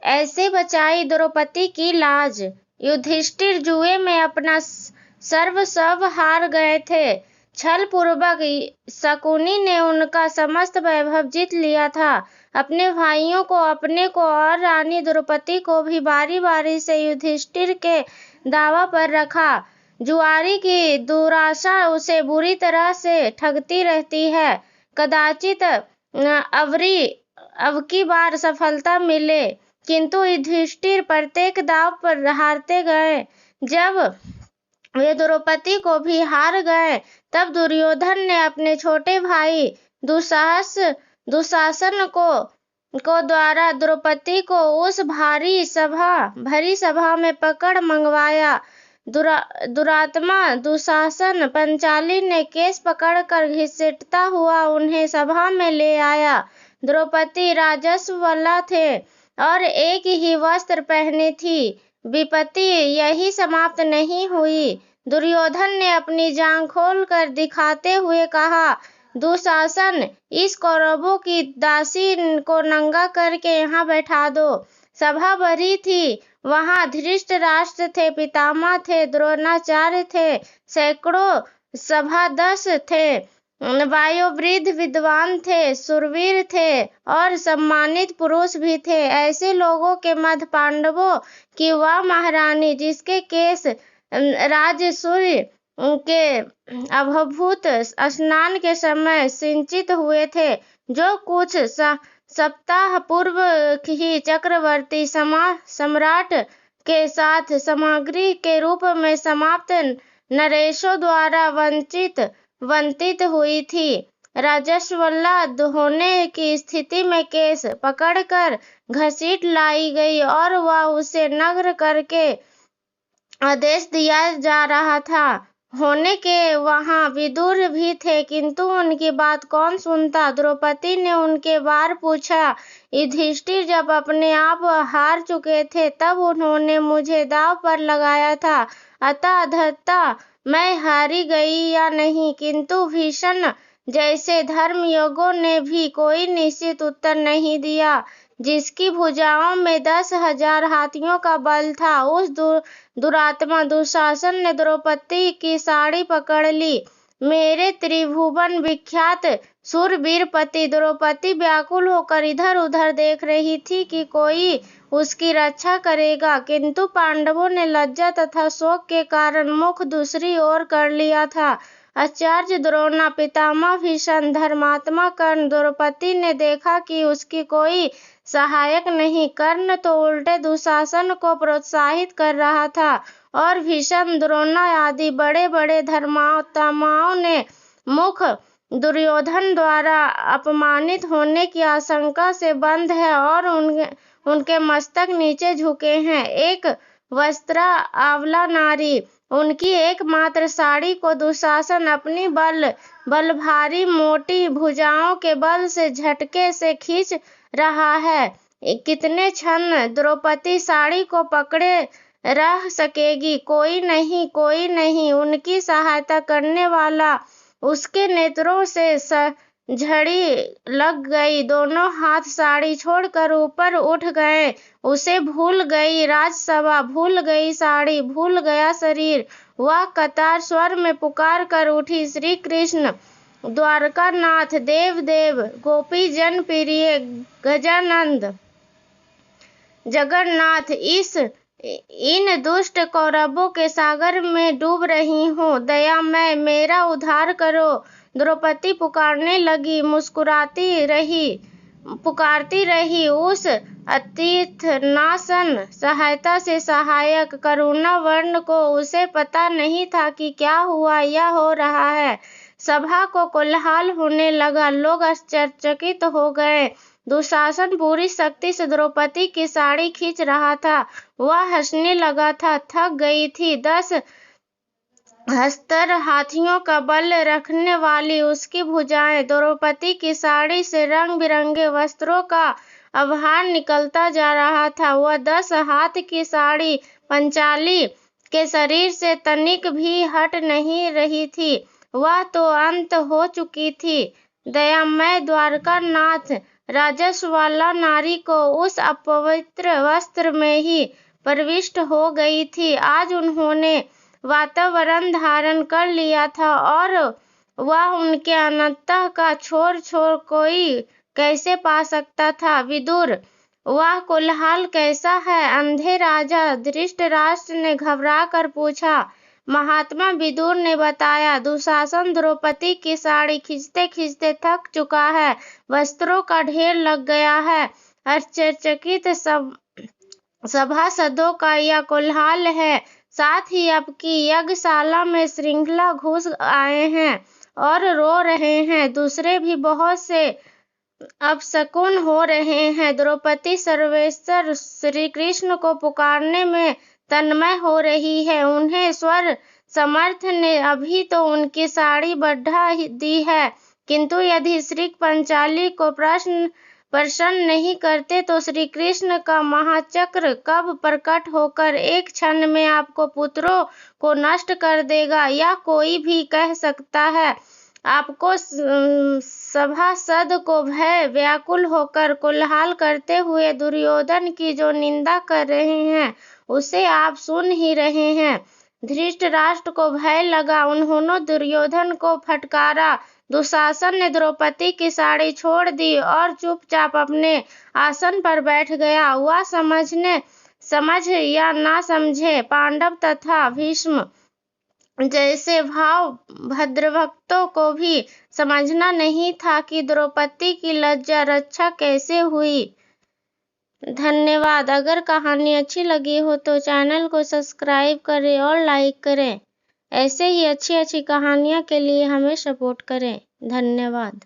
ऐसे बचाई द्रौपदी की लाज। युधिष्ठिर जुए में अपना सर्वस्व हार गए थे। छल पूर्वक शकुनी ने उनका समस्त वैभव जीत लिया था। अपने भाइयों को, अपने को और रानी द्रौपदी को भी बारी बारी से युधिष्ठिर के दावा पर रखा। जुआरी की दुराशा उसे बुरी तरह से ठगती रहती है। कदाचित अब की बार सफलता मिले, किंतु युधिष्ठिर प्रत्येक दाव पर हारते गए। जब वे द्रौपदी को भी हार गए, तब दुर्योधन ने अपने छोटे भाई दुशासन को द्वारा द्रौपदी को उस भरी सभा में पकड़ मंगवाया। दुरात्मा दुशासन पंचाली ने केस पकड़कर घसीटता हुआ उन्हें सभा में ले आया। द्रौपदी राजस्वला थे और एक ही वस्त्र पहने थी। विपत्ति यही समाप्त नहीं हुई। दुर्योधन ने अपनी जांघ खोल कर दिखाते हुए कहा, दुशासन, इस कौरवों की दासी को नंगा करके यहाँ बैठा दो। सभा भरी थी। वहां धृतराष्ट्र थे, पितामह थे, द्रोणाचार्य थे, सैकड़ों सभासद थे, वयोवृद्ध विद्वान थे, शूरवीर थे और सम्मानित पुरुष भी थे। ऐसे लोगों के मध्य पांडवों की वह महारानी, जिसके केस राजसूय के अभभूत स्नान के समय सिंचित हुए थे, जो कुछ सप्ताह पूर्व ही चक्रवर्ती सम्राट के साथ सामग्री के रूप में समाप्त नरेशों द्वारा वंचित हुई थी। राजस्वला होने की स्थिति में केस पकड़कर घसीट लाई गई और वह उसे नग्न करके आदेश दिया जा रहा था। होने के वहां विदुर भी थे, किंतु उनकी बात कौन सुनता। द्रौपदी ने उनके बार पूछा। युधिष्ठिर जब अपने आप हार चुके थे, तब उन्होंने मुझे दांव पर लगाया था। अतः मैं हारी गई या नहीं, किंतु भीषण जैसे धर्मयोगों ने भी कोई निश्चित उत्तर नहीं दिया। जिसकी भुजाओं में 10,000 हाथियों का बल था, उस दुरात्मा दुशासन ने द्रौपदी की साड़ी पकड़ ली। मेरे त्रिभुवन विख्यात शूरवीर पति। द्रौपदी व्याकुल होकर इधर उधर देख रही थी कि कोई उसकी रक्षा करेगा, किंतु पांडवों ने लज्जा तथा शोक के कारण मुख दूसरी ओर कर लिया था। आचार्य द्रोण, पितामह भीषण, धर्मात्मा कर्ण, द्रौपदी ने देखा कि उसकी कोई सहायक नहीं। कर्ण तो उल्टे दुशासन को प्रोत्साहित कर रहा था और भीषण, द्रोण आदि बड़े बड़े धर्मात्माओं ने मुख दुर्योधन द्वारा अपमानित होने की आशंका से बंद है और उनके मस्तक नीचे झुके हैं। एक वस्त्रा आंवला नारी, उनकी एकमात्र साड़ी को दुशासन अपनी बलभारी मोटी भुजाओं के बल से झटके से खींच रहा है। कितने क्षण द्रौपदी साड़ी को पकड़े रह सकेगी? कोई नहीं उनकी सहायता करने वाला। उसके नेत्रों से झड़ी लग गई। दोनों हाथ साड़ी छोड़कर ऊपर उठ गए। उसे भूल गई राजसभा, भूल गई साड़ी, भूल गया शरीर। वह कतार स्वर में पुकार कर उठी, श्री कृष्ण द्वारकानाथ, देव, गोपी जन प्रिय, गजानंद, जगन्नाथ, इन दुष्ट कौरवों के सागर में डूब रही हूँ, दयामय मेरा उद्धार करो। द्रौपदी पुकारने लगी, पुकारती रही उस अतिथनासन सहायता से सहायक करुणा वर्ण को। उसे पता नहीं था कि क्या हुआ या हो रहा है। सभा को कोलाहल होने लगा। लोग आश्चर्यचकित हो गए। दुशासन पूरी शक्ति से द्रौपदी की साड़ी खींच रहा था। वह हंसने लगा था। थक गई थी। 10 हस्तर हाथियों का बल रखने वाली उसकी भुजाएं। द्रौपदी की साड़ी से रंग बिरंगे वस्त्रों का आभार निकलता जा रहा था। वह 10 हाथ की साड़ी पंचाली के शरीर से तनिक भी हट नहीं रही थी। वह तो अंत हो चुकी थी। दयामय द्वारकानाथ, राजस्व वाला नारी को उस अपवित्र वस्त्र में ही प्रविष्ट हो गई थी। आज उन्होंने वातावरण धारण कर लिया था और वह उनके अन्तः का छोर कोई कैसे पा सकता था। विदुर, वह कोलाहल कैसा है? अंधे राजा धृतराष्ट्र ने घबरा कर पूछा। महात्मा विदुर ने बताया, दुशासन द्रौपदी की साड़ी खींचते खींचते थक चुका है, वस्त्रों का ढेर लग गया है। आश्चर्यचकित सभासदों का यह कोलाहल है। साथ ही अब की यज्ञशाला में श्रृंखला घुस आए हैं और रो रहे हैं। दूसरे भी बहुत से अपशकुन हो रहे हैं। द्रौपदी सर्वेश्वर श्री कृष्ण को पुकारने में तन्मय हो रही है। उन्हें स्वर समर्थ ने अभी तो उनकी साड़ी बढ़ा दी है, किंतु यदि श्री पंचाली को प्रसन्न नहीं करते तो श्री कृष्ण का महाचक्र कब प्रकट होकर एक क्षण में आपको पुत्रों को नष्ट कर देगा, यह कोई भी कह सकता है। आपको सभासद को भय व्याकुल होकर कोलाहल करते हुए दुर्योधन की जो निंदा कर रहे हैं उसे आप सुन ही रहे हैं। धृतराष्ट्र को भय लगा। उन्होंने दुर्योधन को फटकारा। दुशासन ने द्रौपदी की साड़ी छोड़ दी और चुपचाप अपने आसन पर बैठ गया। वह समझ या ना समझे, पांडव तथा भीष्म जैसे भाव भद्रभक्तों को भी समझना नहीं था कि द्रौपदी की लज्जा रक्षा कैसे हुई। धन्यवाद। अगर कहानी अच्छी लगी हो तो चैनल को सब्सक्राइब करें और लाइक करें। ऐसे ही अच्छी अच्छी कहानियाँ के लिए हमें सपोर्ट करें। धन्यवाद।